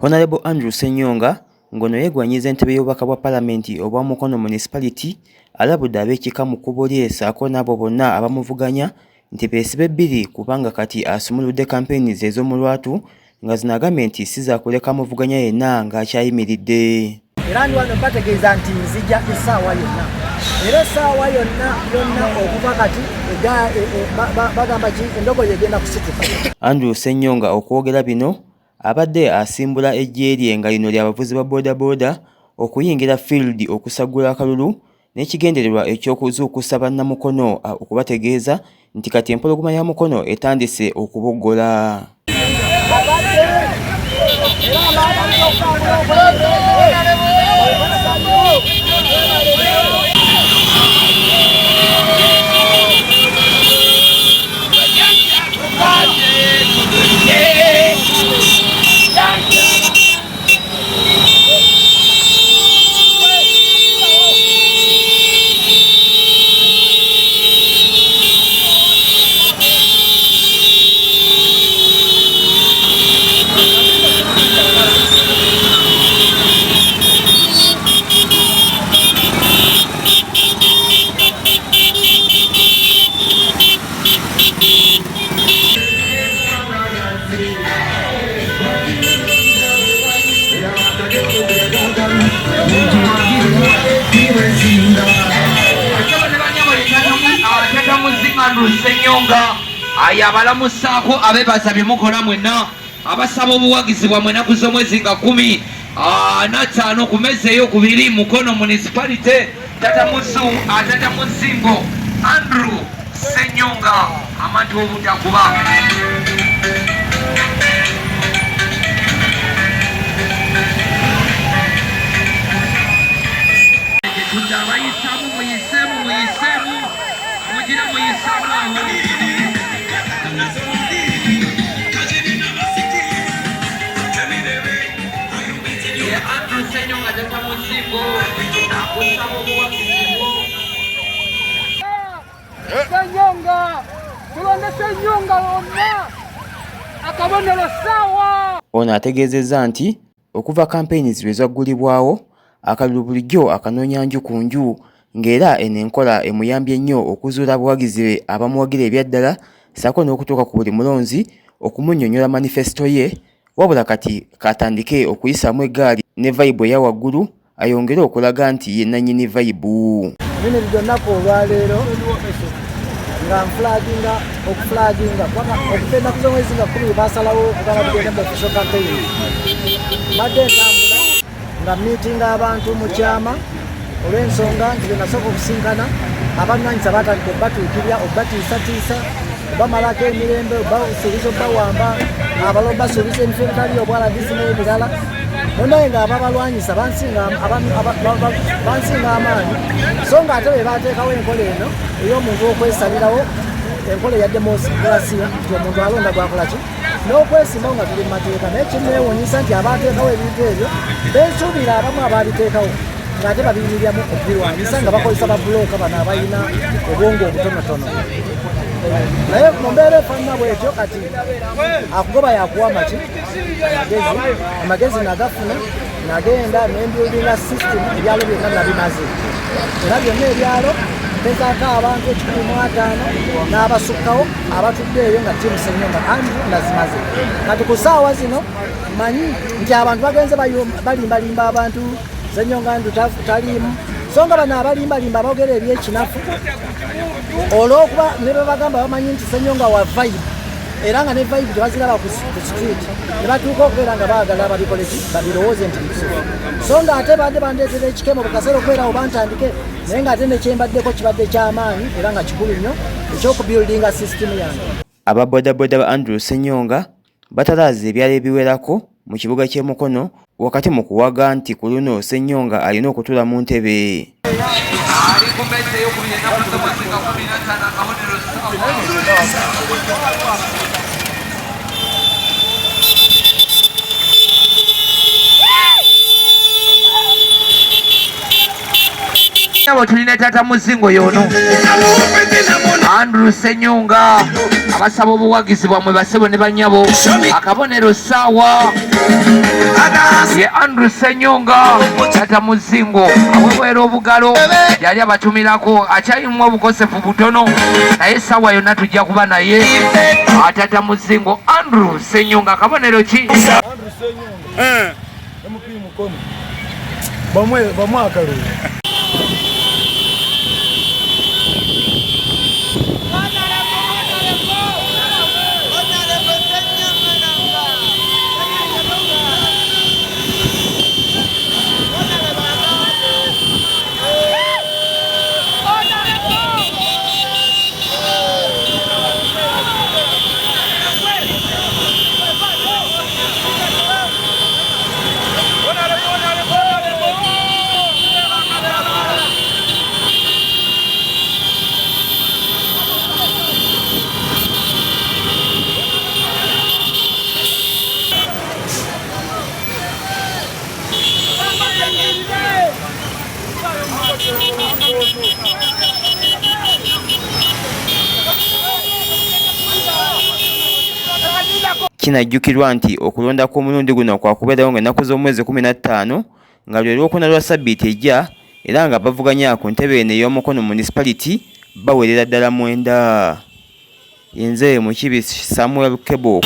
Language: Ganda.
Honorable Andrew Ssenyonga ngono yeegwanyiza entebe y'obubaka bwa Paalamenti obwa Mukono Municipality alabudde ab'ekika mu kkubo lye ssaako n'abo bonna abamuvuganya nti beesibe bbiri kubanga kati asumuludde kampeyini ze ez'omu lwatu nga zino agambye nti si za kuleka muvuganya yenna ng'akyayimiridde. Era ndi wano bategeeza nti nzija essaawa yonna. Era essaawa yonna okuva kati bagamba ki endogoyi egenda kusituka. Andrew Ssenyonga okwogera bino abadde asimbula eggye lye nga lino ly'abavuzi ba boodabooda okuyingira field okusagula akalulu n'ekigendererwa eky'okuzuukusa bannamukono okubategeeza nti kati empologoma ya Mukono etandise okuboggola. Andrew Ssenyonga ayabalamusaako abeebaza bye mukola mwenna abasaba obuwagizi bwammwe ennaku z'omwezi nga 15 ku mmeeza ey'okubiri Mukono Municipality Tata Musu Tata Muzingo Andrew Ssenyonga amantu obutakuba Ssenyonga tulonde Ssenyonga wonna akabonero ssaawa. Ono ategeezezza nti okuva kampeyini zibwe zaggulibwawo akalulu bulijjo akanoonya nju ku nju ng'era eno enkola emuyambye nnyo okuzuula abawagizi be abamuwagira ebyaddala ssaako n'okutuuka ku buli mulonzi okumunnyonnyola manifesito ye wabula kati katandike okuyisaamu eggaali ne vayibu eya waggulu ayongere okulaga nti ye nannyini vayibu. Bino byonnaku olwaleero nga okufulaginga okugenda ku z'omwezi nga 10 baasalawo okugamba tugenda mu official campaign. Mbadde ntambula nga miitinga abantu mu kyama olw'ensonga nti bye nasooka okusinkana abannanyisa batandika obbatuukirya obbatiisatiisa obamalako emirembe obasuubiza obbawamba abalo basuubiza emifo ebitali obwalagisi n'ebirala naye nga ababalwanyisa bansinga amaanyi so nga ate be bateekawo enkola eno ey'omuntu okwesalirawo enkola eya demosikirasiya nti omuntu alonda gwakola ki n'okwesimbawo nga tuli mu mateeka naye kineewuunyisa nti abateekawo ebintu ebyo bensuubira abamu ababiteekawo ng'ate babiyimiryamu okubirwanyisa nga bakozesa babulooka bano abalina obwongo obutonotono. Naye mu mbeera efaanana bw'etyo kati akugoba yakuwa amaki amagezi nagafuna nagenda nembyulinga system ebyalo byonna nabimaze era byonna ebyalo mpezaako abantu 15 n'abasukkawo abatudde eyo nga tiimu Ssenyonga Andrew nazimaze. Kati ku ssaawa zino manyi nti abantu bagenze balimbalimba abantu Ssenyonga Andrew taliimu so nga bano abalimbalimba abogera ebyekinafu olw'okuba ne bagamba bamanyi nti Ssenyonga wa vibe era nga ne vibe tebaziraba ku street ne batuuka okubeera nga baagala babikole ki babirowooze nti bisufu so nga ate badde bandeetera ekikemo ku kaseera okubeerawo bantandike naye ng'ate nekyembaddeko kibadde ky'amaanyi era nga kikulu nnyo ekyokubuildinga system yange. Ababoodabooda ba Andrew Ssenyonga batalaaza ebyalo ebiwerako mu kibuga ky'e Mukono wakati mu kuwaga nti ku luno Ssenyonga alina okutuula mu ntebe. Tulina Tata Muzingo yono Andrew Ssenyonga abasaba obuwagizi bwammwe basebo ne bannyabo akabonero ssaawa ye Andrew Senyonga Tata Muzingo awewera obugalo yali abatumirako akyalimu obukosefu butono naye essaawa yonna tujja kuba naye Tata Muzingo Andrew Senyonga kabonero ki Andrew Senyonga MP Mukono bamwe akalulu Kinajjukirwa nti okulonda kw'omulundi guno kwakubeerawo ng'ennaku z'omwezi 15 nga lwe lwokuna lwa ssabbiiti ejja era nga bavuganya ku ntebe eno ey'Omukono municipality bawerera ddala 9. Nze Mukibi Samuel Kebo.